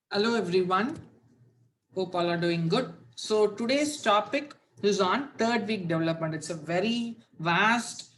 Hello everyone, hope all are doing good. So today's topic is on third week development. It's a very vast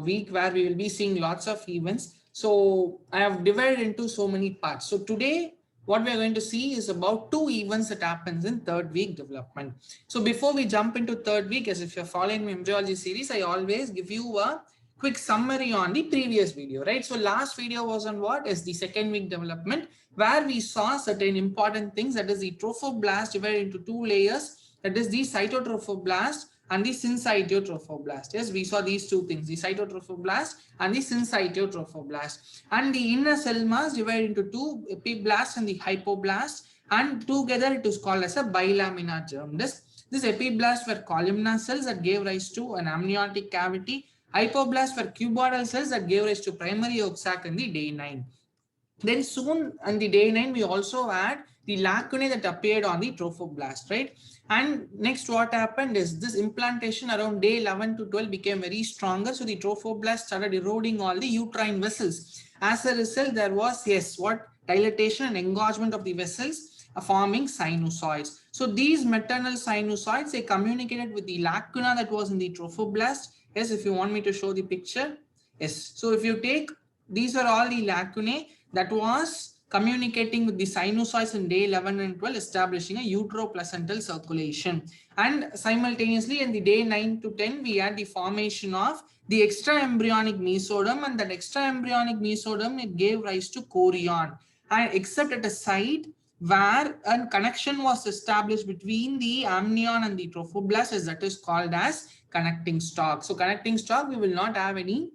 week where we will be seeing lots of events. So I have divided into so many parts. So today what we are going to see is about two events that happens in third week development. So before we jump into third week, as if you're following my embryology series, I always give you a quick summary on the previous video, right? So last video was on what is the second week development, where we saw certain important things, that is the trophoblast divided into two layers, that is the cytotrophoblast and the syncytiotrophoblast. Yes, we saw these two things, the cytotrophoblast and the syncytiotrophoblast, and the inner cell mass divided into two, epiblast and the hypoblast, and together it is called as a bilaminar germ disc. This epiblast were columnar cells that gave rise to an amniotic cavity. Hypoblast were cuboidal cells that gave rise to primary yolk sac in the day 9. Then soon on the day 9, we also had the lacunae that appeared on the trophoblast, right? And next what happened is this implantation around day 11 to 12 became very stronger. So the trophoblast started eroding all the uterine vessels. As a result, there was, yes, what? Dilatation and engorgement of the vessels, forming sinusoids. So these maternal sinusoids, they communicated with the lacuna that was in the trophoblast. Yes, if you want me to show the picture. Yes. So if you take, these are all the lacunae that was communicating with the sinusoids in day 11 and 12, establishing a uteroplacental circulation. And simultaneously in the day 9 to 10, we had the formation of the extraembryonic mesoderm, and that extraembryonic mesoderm, it gave rise to chorion. And except at a site where a connection was established between the amnion and the trophoblast, as that is called as connecting stalk. So connecting stalk, we will not have any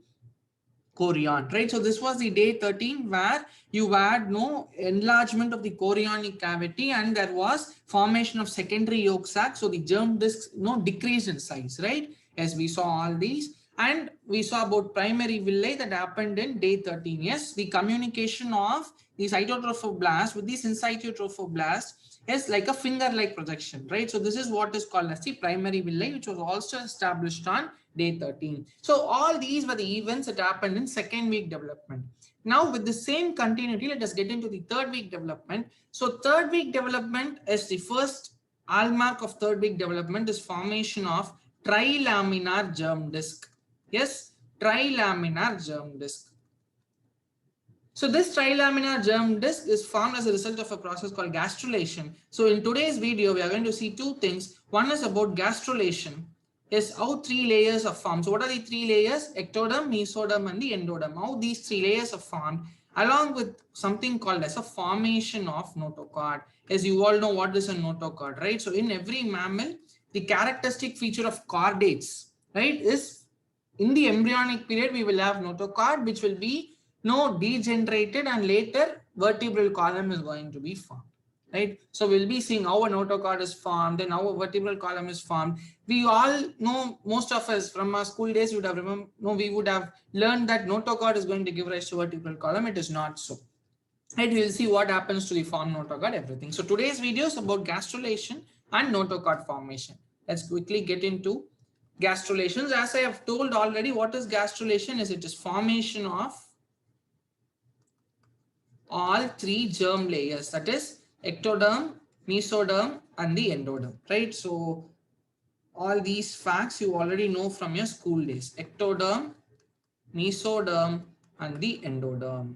chorion, right? So this was the day 13 where you had no enlargement of the chorionic cavity and there was formation of secondary yolk sac. So the germ discs decreased in size, right? As we saw all these, and we saw about primary villi that happened in day 13. Yes, the communication of the cytotrophoblast with the syncytiotrophoblast is like a finger-like projection, right? So this is what is called as the primary villi, which was also established on day 13. So all these were the events that happened in second week development. Now with the same continuity, let us get into the third week development. So third week development is the first hallmark of third week development is formation of trilaminar germ disc. Yes, trilaminar germ disc. So this trilaminar germ disc is formed as a result of a process called gastrulation. So in today's video, we are going to see two things. One is about gastrulation. Is how three layers are formed. So what are the three layers? Ectoderm, mesoderm, and the endoderm. How these three layers are formed, along with something called as a formation of notochord. As you all know what is a notochord, right? So in every mammal, the characteristic feature of chordates, right, is in the embryonic period, we will have notochord, which will be degenerated, and later vertebral column is going to be formed. Right, so we'll be seeing how a notochord is formed and how a vertebral column is formed. We all know, most of us from our school days would have we would have learned that notochord is going to give rise to vertebral column. It is not so. Right, we'll see what happens to the formed notochord, everything. So today's video is about gastrulation and notochord formation. Let's quickly get into gastrulations. As I have told already, what is gastrulation? Is it is formation of all three germ layers, that is ectoderm, mesoderm, and the endoderm, right? So all these facts you already know from your school days: ectoderm, mesoderm, and the endoderm.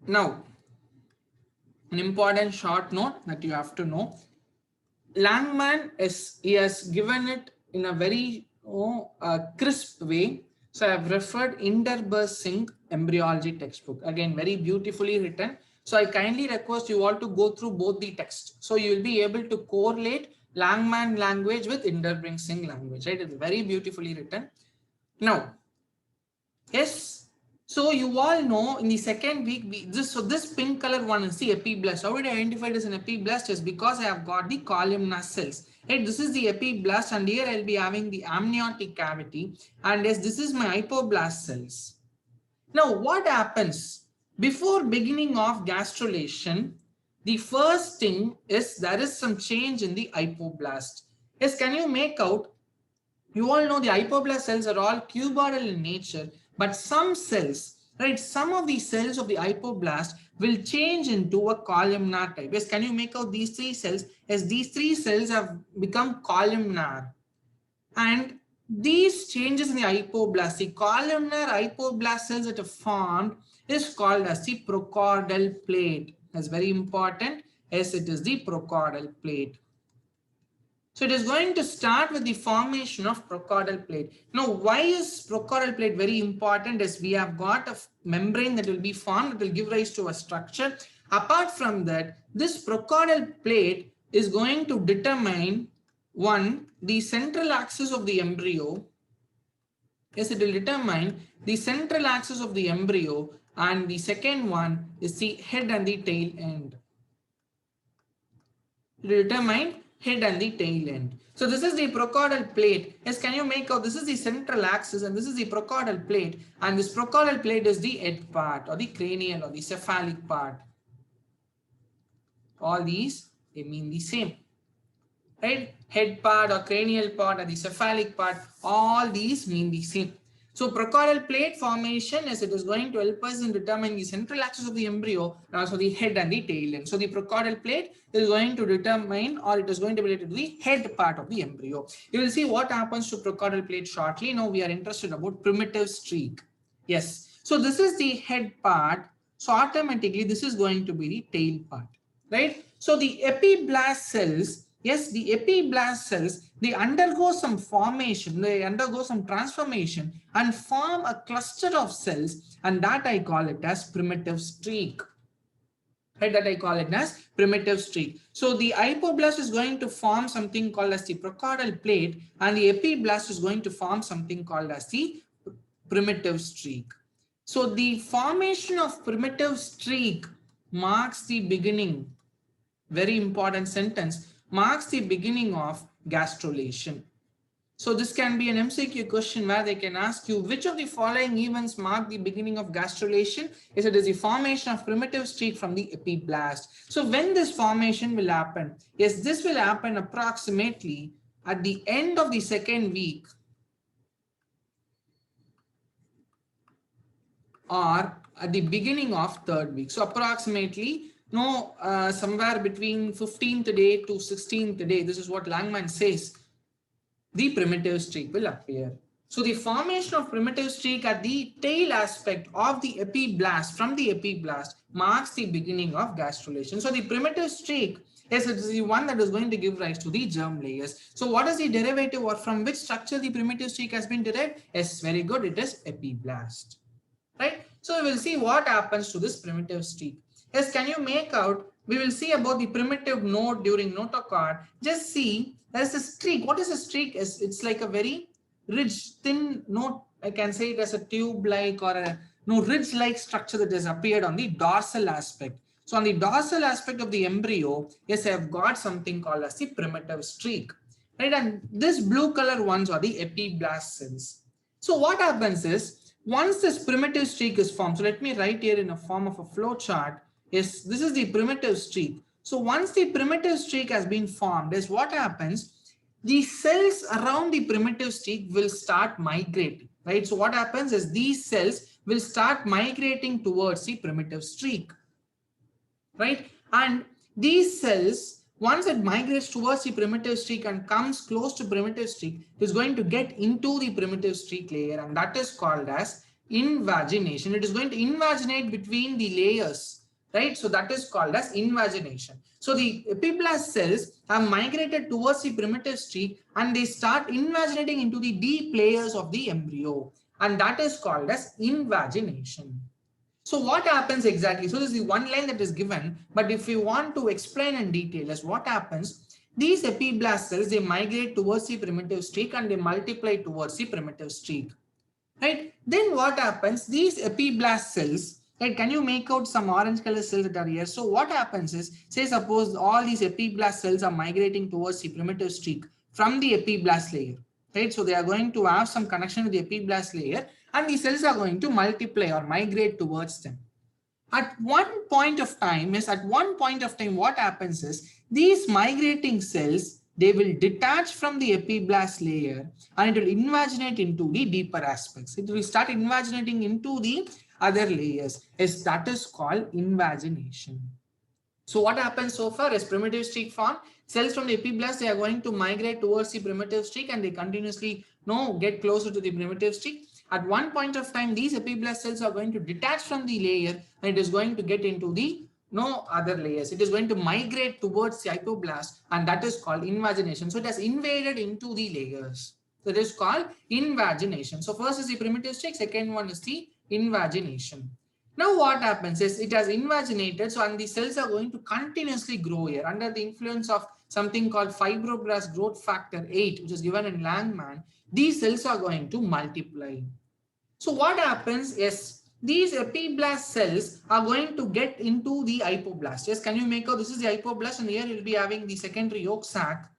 Now, an important short note that you have to know: Langman he has given it in a very crisp way. So I have referred 𝗵𝗵𝗵𝗂𝗃 embryology textbook. Again, very beautifully written. So I kindly request you all to go through both the texts. So you will be able to correlate Langman language with 𝗵𝗵𝗵𝗃 language, right? It's very beautifully written. Now, yes. So you all know in the second week, this pink color one is the epiblast. How did I identify it as an epiblast? Is because I have got the columnar cells. Right, this is the epiblast, and here I'll be having the amniotic cavity, and yes, this is my hypoblast cells. Now, what happens before beginning of gastrulation? The first thing is there is some change in the hypoblast. Yes, can you make out? You all know the hypoblast cells are all cuboidal in nature, but some cells, right? Some of the cells of the hypoblast will change into a columnar type. Yes, can you make out these three cells? Yes, these three cells have become columnar. And these changes in the hypoblast, the columnar hypoblast cells that are formed is called as the prochordal plate. That's very important. Yes, it is the prochordal plate. So it is going to start with the formation of prochordal plate. Now, why is prochordal plate very important? Is we have got a membrane that will be formed, that will give rise to a structure. Apart from that, this prochordal plate is going to determine one, the central axis of the embryo. Yes, it will determine the central axis of the embryo, and the second one is the head and the tail end. It will determine head and the tail end. So this is the prochordal plate. Yes, can you make out? This is the central axis and this is the prochordal plate, and this prochordal plate is the head part or the cranial or the cephalic part. All these, they mean the same. Right? Head part or cranial part or the cephalic part, all these mean the same. So prochordal plate formation, as it is going to help us in determining the central axis of the embryo and also the head and the tail end. So the prochordal plate is going to determine, or it is going to be related to the head part of the embryo. You will see what happens to prochordal plate shortly. Now we are interested about primitive streak. Yes. So this is the head part. So automatically this is going to be the tail part, right? So the epiblast cells, yes, the epiblast cells, they undergo some formation, they undergo some transformation and form a cluster of cells, and that I call it as primitive streak. Right, that I call it as primitive streak. So the hypoblast is going to form something called as the prochordal plate, and the epiblast is going to form something called as the primitive streak. So the formation of primitive streak marks the beginning, very important sentence, marks the beginning of gastrulation. So this can be an MCQ question where they can ask you which of the following events mark the beginning of gastrulation. Yes, it is the formation of primitive streak from the epiblast. So when this formation will happen? Yes, this will happen approximately at the end of the second week or at the beginning of third week. So approximately somewhere between 15th day to 16th day, this is what Langman says, the primitive streak will appear. So the formation of primitive streak at the tail aspect of the epiblast, from the epiblast, marks the beginning of gastrulation. So the primitive streak, yes, it is the one that is going to give rise to the germ layers. So what is the derivative, or from which structure the primitive streak has been derived? Yes, very good, it is epiblast. Right? So we will see what happens to this primitive streak. Yes, can you make out? We will see about the primitive node during notochord. Just see, there is a streak. What is a streak? It's like a very ridge, thin node. I can say it as a tube-like or a ridge-like structure that has appeared on the dorsal aspect. So on the dorsal aspect of the embryo, yes, I have got something called as the primitive streak. Right? And this blue color ones are the epiblast cells. So what happens is, once this primitive streak is formed, so let me write here in a form of a flow chart. Yes, this is the primitive streak. So once the primitive streak has been formed, is what happens? The cells around the primitive streak will start migrating, right? So what happens is these cells will start migrating towards the primitive streak, right? And these cells, once it migrates towards the primitive streak and comes close to primitive streak, it is going to get into the primitive streak layer, and that is called as invagination. It is going to invaginate between the layers, right? So that is called as invagination. So the epiblast cells have migrated towards the primitive streak and they start invaginating into the deep layers of the embryo, and that is called as invagination. So what happens exactly? So this is the one line that is given, but if we want to explain in detail as what happens, these epiblast cells, they migrate towards the primitive streak and they multiply towards the primitive streak, right? Then what happens? These epiblast cells, right? Can you make out some orange color cells that are here? So what happens is, say suppose all these epiblast cells are migrating towards the primitive streak from the epiblast layer, right? So they are going to have some connection with the epiblast layer, and the cells are going to multiply or migrate towards them. At one point of time, what happens is these migrating cells, they will detach from the epiblast layer and it will invaginate into the deeper aspects. It will start invaginating into the other layers. Yes, that is called invagination. So what happens so far is primitive streak form. Cells from the epiblast, they are going to migrate towards the primitive streak and they continuously get closer to the primitive streak. At one point of time, these epiblast cells are going to detach from the layer and it is going to get into the other layers. It is going to migrate towards the hypoblast and that is called invagination. So it has invaded into the layers. So it is called invagination. So first is the primitive streak, second one is the invagination. Now what happens is it has invaginated, so and the cells are going to continuously grow here under the influence of something called fibroblast growth factor 8, which is given in Langman. These cells are going to multiply. So what happens is these epiblast cells are going to get into the hypoblast. Yes, can you make out this is the hypoblast and here you will be having the secondary yolk sac.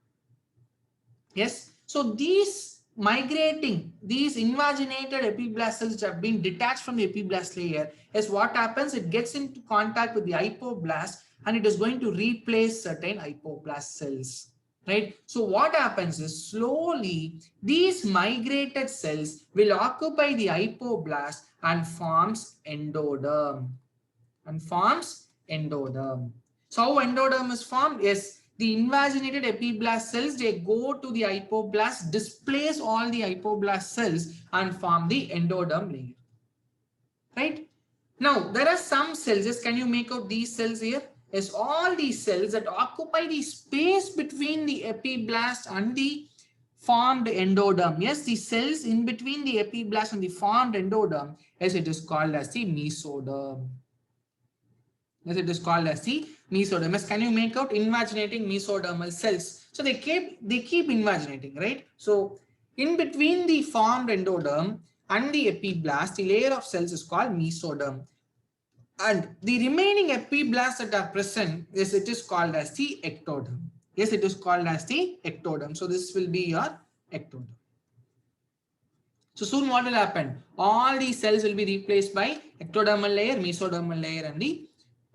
Yes, so these invaginated epiblast cells which have been detached from the epiblast layer is what happens, it gets into contact with the hypoblast and it is going to replace certain hypoblast cells, right? So what happens is slowly these migrated cells will occupy the hypoblast and forms endoderm. So how endoderm is formed? Yes, the invaginated epiblast cells, they go to the hypoblast, displace all the hypoblast cells and form the endoderm layer, right? Now, there are some cells, yes, can you make out these cells here? Yes, all these cells that occupy the space between the epiblast and the formed endoderm. Yes, the cells in between the epiblast and the formed endoderm, yes, it is called as the mesoderm. Yes, it is called as the mesoderm. Can you make out invaginating mesodermal cells? So they keep invaginating, right? So in between the formed endoderm and the epiblast, the layer of cells is called mesoderm. And the remaining epiblast that are present, yes, it is called as the ectoderm. Yes, it is called as the ectoderm. So this will be your ectoderm. So soon what will happen? All these cells will be replaced by ectodermal layer, mesodermal layer and the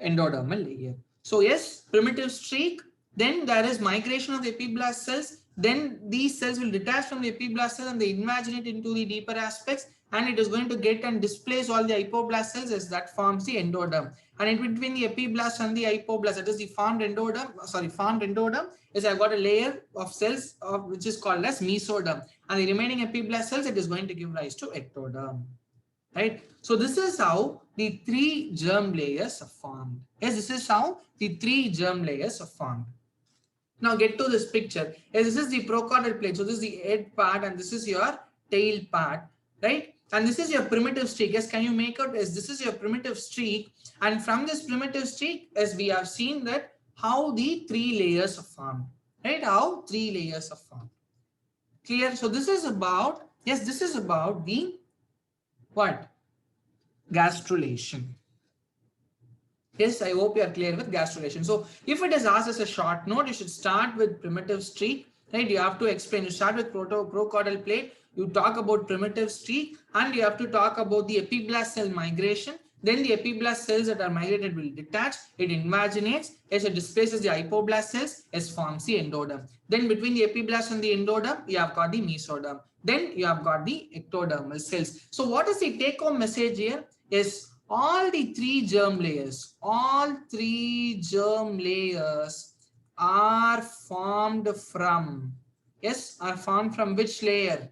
endodermal layer. So yes, primitive streak, then there is migration of the epiblast cells, then these cells will detach from the epiblast cell and they invaginate into the deeper aspects and it is going to get and displace all the hypoblast cells as that forms the endoderm. And in between the epiblast and the hypoblast, that is the formed endoderm, is I've got a layer of cells which is called as mesoderm, and the remaining epiblast cells, it is going to give rise to ectoderm. Right. So this is how the 3 germ layers are formed. Yes, this is how the 3 germ layers are formed. Now get to this picture. Yes, this is the procaudal plate. So this is the head part and this is your tail part, right? And this is your primitive streak. Yes, can you make out? Yes, this is your primitive streak. And from this primitive streak, as we have seen that how the 3 layers are formed, right? How 3 layers are formed. Clear? So this is about, yes, this is about the what? Gastrulation. Yes, I hope you are clear with gastrulation. So if it is asked as a short note, you should start with primitive streak, right? You have to explain. You start with procaudal plate, you talk about primitive streak, and you have to talk about the epiblast cell migration. Then the epiblast cells that are migrated will detach, it invaginates, as it displaces the hypoblast cells, as forms the endoderm. Then between the epiblast and the endoderm, you have got the mesoderm. Then you have got the ectodermal cells. So what is the take home message here? Is all the 3 germ layers, are formed from, yes, are formed from which layer?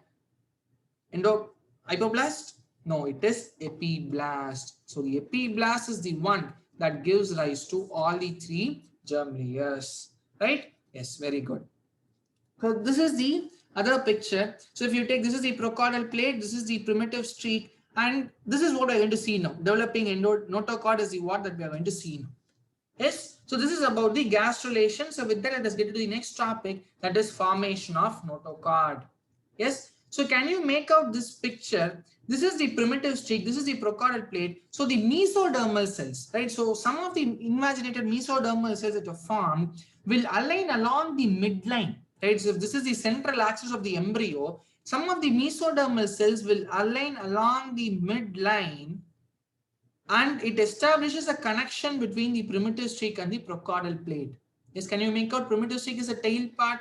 Hypoblast? No, it is epiblast. So the epiblast is the one that gives rise to all the 3 germ layers, right? Yes, very good. So this is the other picture. So if you take, this is the procaudal plate, this is the primitive streak, and this is what we are going to see now. Developing notochord is the what that we are going to see now. Yes, so this is about the gastrulation. So with that, let us get to the next topic, that is formation of notochord. Yes, so can you make out this picture? This is the primitive streak, this is the procaudal plate. So the mesodermal cells, right? So some of the invaginated mesodermal cells that are formed will align along the midline, right? So if this is the central axis of the embryo, some of the mesodermal cells will align along the midline and it establishes a connection between the primitive streak and the procaudal plate. Yes, can you make out? Primitive streak is the tail part,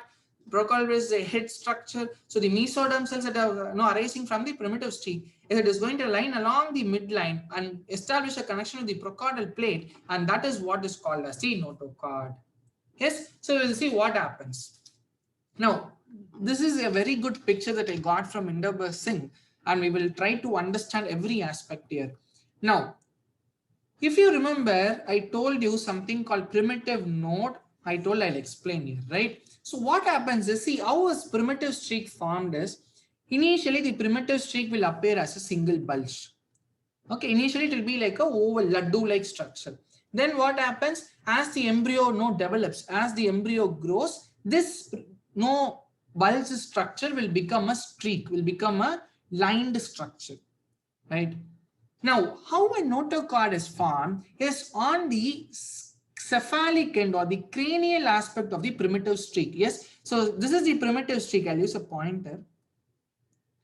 procaudal is a head structure. So the mesoderm cells that are arising from the primitive streak, is it is going to line along the midline and establish a connection with the procaudal plate, and that is what is called as the notochord. Yes, so we'll see what happens. Now, this is a very good picture that I got from 𝗵𝒶𝒃𝒃, and we will try to understand every aspect here. Now, if you remember, I told you something called primitive node. I told I'll explain here, right? So what happens is, see how a primitive streak formed is, initially the primitive streak will appear as a single bulge. Okay, initially it will be like a oval laddu-like structure. Then what happens, as the embryo node develops, as the embryo grows, this no bulge structure will become a streak, will become a lined structure, right? Now, how a notochord is formed is on the cephalic end or the cranial aspect of the primitive streak. Yes, so this is the primitive streak. I'll use a pointer.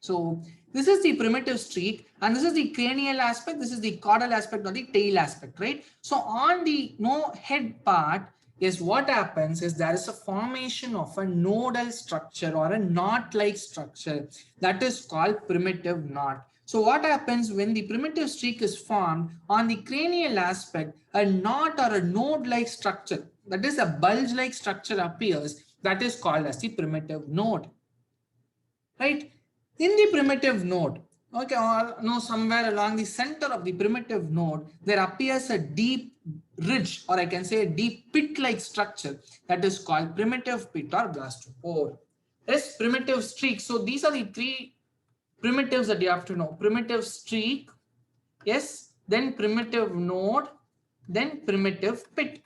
So this is the primitive streak, and this is the cranial aspect. This is the caudal aspect or the tail aspect, right? So on the head part, yes, what happens is there is a formation of a nodal structure or a knot-like structure that is called primitive knot. So what happens when the primitive streak is formed on the cranial aspect, a knot or a node-like structure, that is a bulge-like structure appears, that is called as the primitive node, right? In the primitive node, okay, or no, somewhere along the center of the primitive node, there appears a deep ridge, or I can say a deep pit-like structure that is called primitive pit or blastopore. Yes, primitive streak. So these are the three primitives that you have to know. Primitive streak, yes, then primitive node, then primitive pit.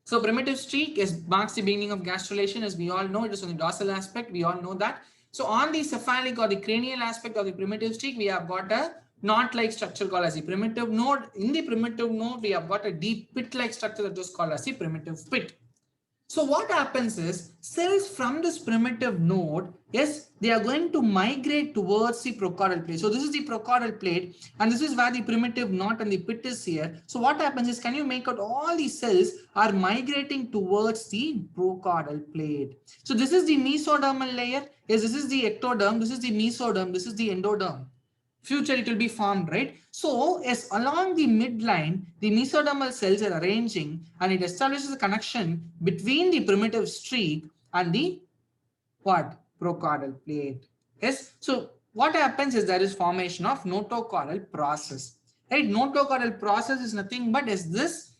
So primitive streak marks the beginning of gastrulation, as we all know. It is on the dorsal aspect, we all know that. So on the cephalic or the cranial aspect of the primitive streak, we have got a knot-like structure called as the primitive node. In the primitive node, we have got a deep pit-like structure that is called as the primitive pit. So what happens is, cells from this primitive node, yes, they are going to migrate towards the procaudal plate. So this is the procaudal plate, and this is where the primitive knot and the pit is here. So what happens is, can you make out all these cells are migrating towards the procaudal plate. So this is the mesodermal layer. Yes, this is the ectoderm, this is the mesoderm, this is the endoderm. Future it will be formed, right? So as along the midline, the mesodermal cells are arranging, and it establishes a connection between the primitive streak and the what? Procaudal plate. Yes. So what happens is there is formation of notochordal process. Right? Notochordal process is nothing but is this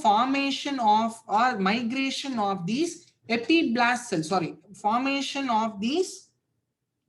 formation of or migration of these epiblast cells. Sorry, formation of these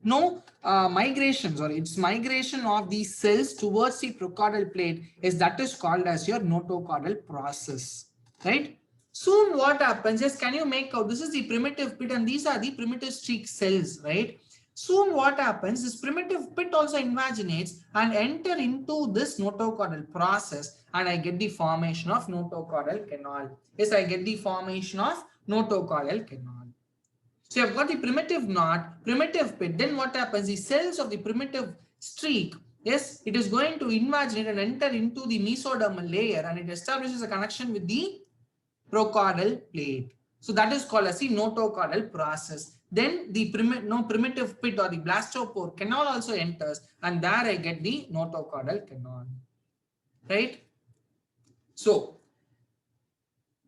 migrations, or it's migration of these cells towards the procaudal plate, is that is called as your notochordal process, right? Soon what happens is, can you make out, this is the primitive pit and these are the primitive streak cells, right? Soon what happens, this primitive pit also invaginates and enter into this notochordal process, and I get the formation of notochordal canal. Yes, I get the formation of notochordal canal. So you have got the primitive knot, primitive pit. Then what happens? The cells of the primitive streak, yes, it is going to invaginate and enter into the mesodermal layer, and it establishes a connection with the procaudal plate. So that is called as the notochordal process. Then the primitive pit or the blastopore canal also enters, and there I get the notochordal canal, right? So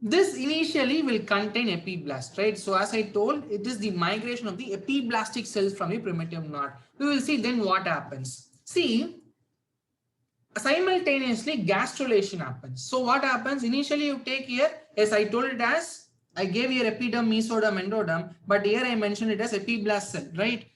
this initially will contain epiblast, right? So as I told, it is the migration of the epiblastic cells from the primitive knot. We will see then what happens. See, simultaneously gastrulation happens. So what happens? Initially you take here, as I told it as, I gave here epiderm, mesoderm, endoderm, but here I mentioned it as epiblast cell, right?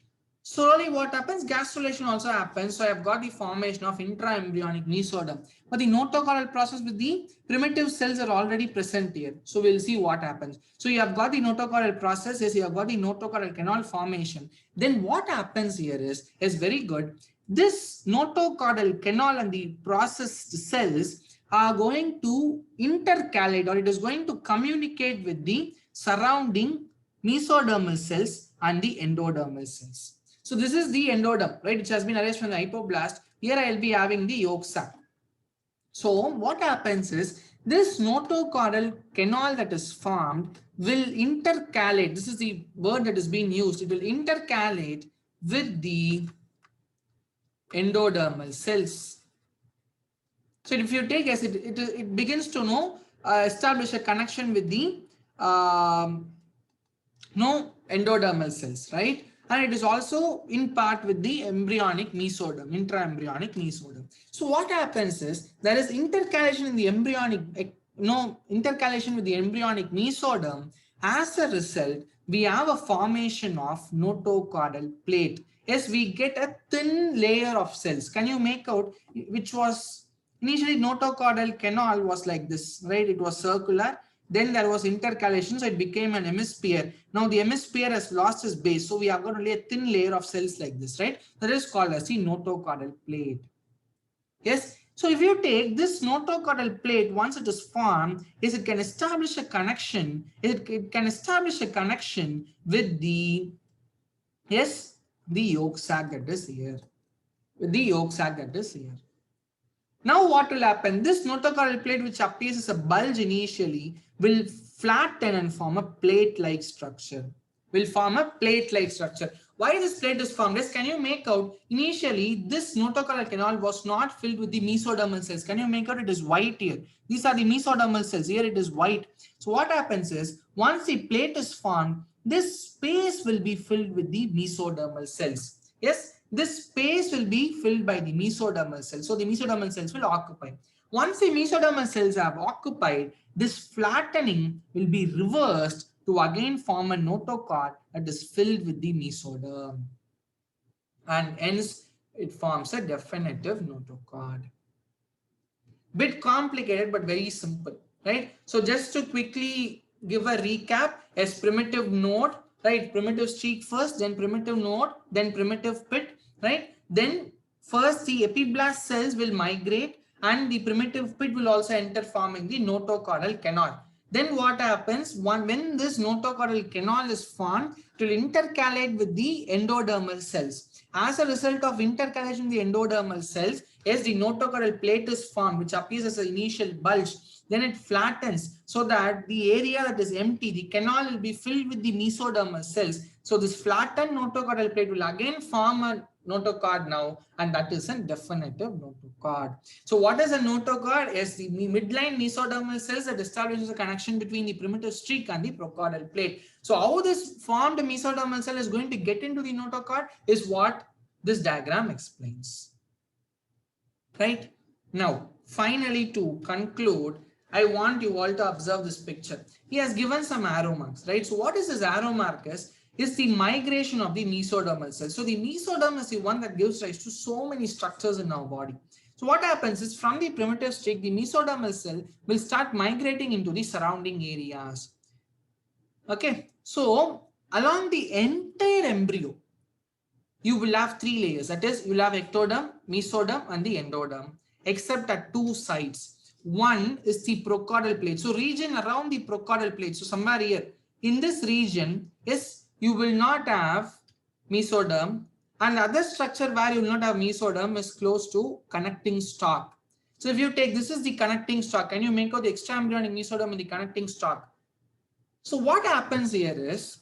Slowly what happens? Gastrulation also happens. So I have got the formation of intraembryonic mesoderm. But the notochordal process with the primitive cells are already present here. So we'll see what happens. So you have got the notochordal process, yes, you have got the notochordal canal formation. Then what happens here is very good. This notochordal canal and the processed cells are going to intercalate, or it is going to communicate with the surrounding mesodermal cells and the endodermal cells. So this is the endoderm, right, which has been arranged from the hypoblast. Here I will be having the yolk sac. So what happens is, this notochordal canal that is formed will intercalate. This is the word that is being used. It will intercalate with the endodermal cells. So if you take as it begins to establish a connection with the endodermal cells, right? And it is also in part with the embryonic mesoderm, intraembryonic mesoderm. So what happens is there is intercalation in the embryonic, intercalation with the embryonic mesoderm. As a result, we have a formation of notochordal plate. Yes, we get a thin layer of cells. Can you make out which was initially notochordal canal was like this, right? It was circular. Then there was intercalation, so it became an hemisphere. Now the hemisphere has lost its base, so we have got only a thin layer of cells like this, right? That is called as the notochordal plate. Yes. So if you take this notochordal plate, once it is formed, it can establish a connection. It can establish a connection with the the yolk sac that is here. With the yolk sac that is here. Now what will happen? This notochordal plate, which appears as a bulge initially, will flatten and form a plate-like structure. Why this plate is formed is, can you make out, initially this notochordal canal was not filled with the mesodermal cells. Can you make out it is white here? These are the mesodermal cells. Here it is white. So what happens is, once the plate is formed, this space will be filled with the mesodermal cells. Yes. This space will be filled by the mesodermal cells. So the mesodermal cells will occupy. Once the mesodermal cells have occupied, this flattening will be reversed to again form a notochord that is filled with the mesoderm. And hence it forms a definitive notochord. Bit complicated but very simple, right? So just to quickly give a recap, as primitive node, right? Primitive streak first, then primitive node, then primitive pit, right? Then first the epiblast cells will migrate and the primitive pit will also enter, forming the notochordal canal. Then what happens when this notochordal canal is formed, it will intercalate with the endodermal cells. As a result of intercalation with the endodermal cells, as the notochordal plate is formed, which appears as an initial bulge, then it flattens so that the area that is empty, the canal, will be filled with the mesodermal cells. So this flattened notochordal plate will again form a notochord now, and that is a definitive notochord. So what is a notochord? Is the midline mesodermal cells that establishes a connection between the primitive streak and the prochordal plate. So how this formed mesodermal cell is going to get into the notochord is what this diagram explains. Right? Now, finally, to conclude, I want you all to observe this picture. He has given some arrow marks, right? So what is this arrow mark is the migration of the mesodermal cells. So the mesoderm is the one that gives rise to so many structures in our body. So what happens is, from the primitive streak, the mesodermal cell will start migrating into the surrounding areas. Okay, so along the entire embryo, you will have three layers. That is, you will have ectoderm, mesoderm, and the endoderm, except at two sides. One is the prochordal plate. So region around the prochordal plate. So somewhere here in this region, yes, you will not have mesoderm, and the other structure where you will not have mesoderm is close to connecting stalk. So if you take, this is the connecting stalk, can you make out the extraembryonic mesoderm in the connecting stalk? So what happens here is,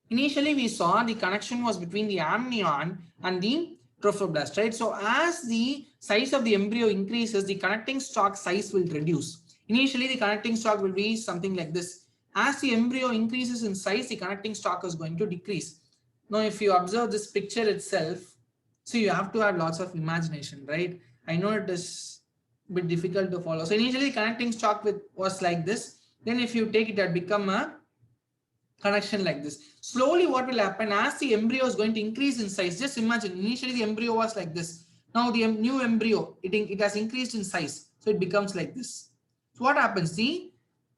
initially we saw the connection was between the amnion and the trophoblast, right? So as the size of the embryo increases, the connecting stalk size will reduce. Initially, the connecting stalk will be something like this. As the embryo increases in size, the connecting stalk is going to decrease. Now, if you observe this picture itself, so you have to have lots of imagination, right? I know it is a bit difficult to follow. So initially, the connecting stalk was like this. Then if you take it, that become a connection like this. Slowly what will happen, as the embryo is going to increase in size, just imagine, initially the embryo was like this. Now the new embryo, it has increased in size, so it becomes like this. So what happens, the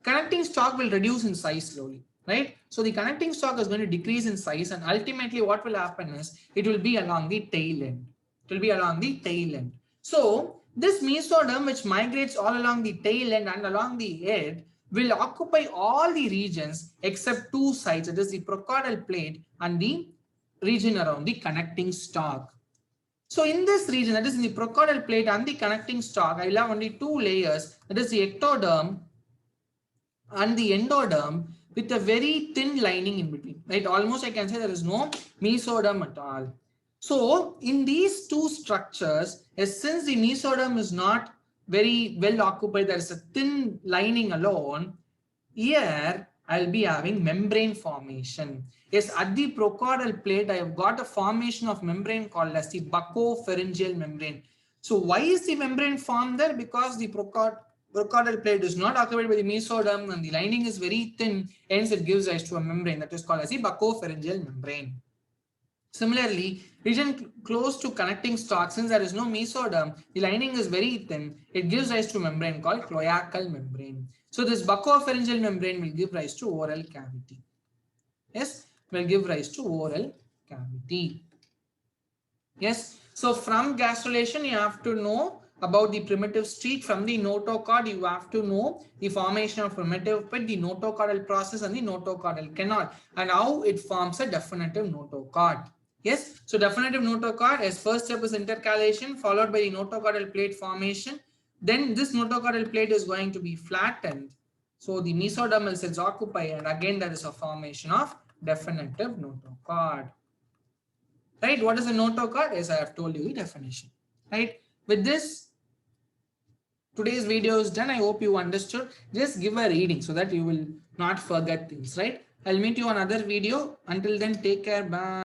connecting stalk will reduce in size slowly, right? So the connecting stalk is going to decrease in size, and ultimately what will happen is, it will be along the tail end. It will be along the tail end. So this mesoderm, which migrates all along the tail end and along the head, will occupy all the regions except two sides, that is the prochordal plate and the region around the connecting stalk. So in this region, that is in the prochordal plate and the connecting stalk, I will have only two layers, that is the ectoderm and the endoderm, with a very thin lining in between, right? Almost I can say there is no mesoderm at all. So in these two structures, since the mesoderm is not very well occupied, there is a thin lining alone, here I'll be having membrane formation. Yes, at the procaudal plate, I have got a formation of membrane called as the buccopharyngeal membrane. So why is the membrane formed there? Because the procaudal plate is not occupied by the mesoderm and the lining is very thin, hence it gives rise to a membrane that is called as the buccopharyngeal membrane. Similarly, region close to connecting stalk, since there is no mesoderm, the lining is very thin, it gives rise to a membrane called cloacal membrane. So this buccopharyngeal membrane will give rise to oral cavity. Yes, will give rise to oral cavity. Yes, so from gastrulation you have to know about the primitive streak. From the notochord you have to know the formation of primitive pit, the notochordal process and the notochordal canal, and how it forms a definitive notochord. Yes, so definitive notochord, as first step is intercalation followed by the notochordal plate formation. Then this notochordal plate is going to be flattened. So the mesodermal cells occupy, and again there is a formation of definitive notochord. Right? What is a notochord? As I have told you the definition. Right? With this, today's video is done. I hope you understood. Just give a reading so that you will not forget things. Right? I'll meet you on another video. Until then, take care. Bye.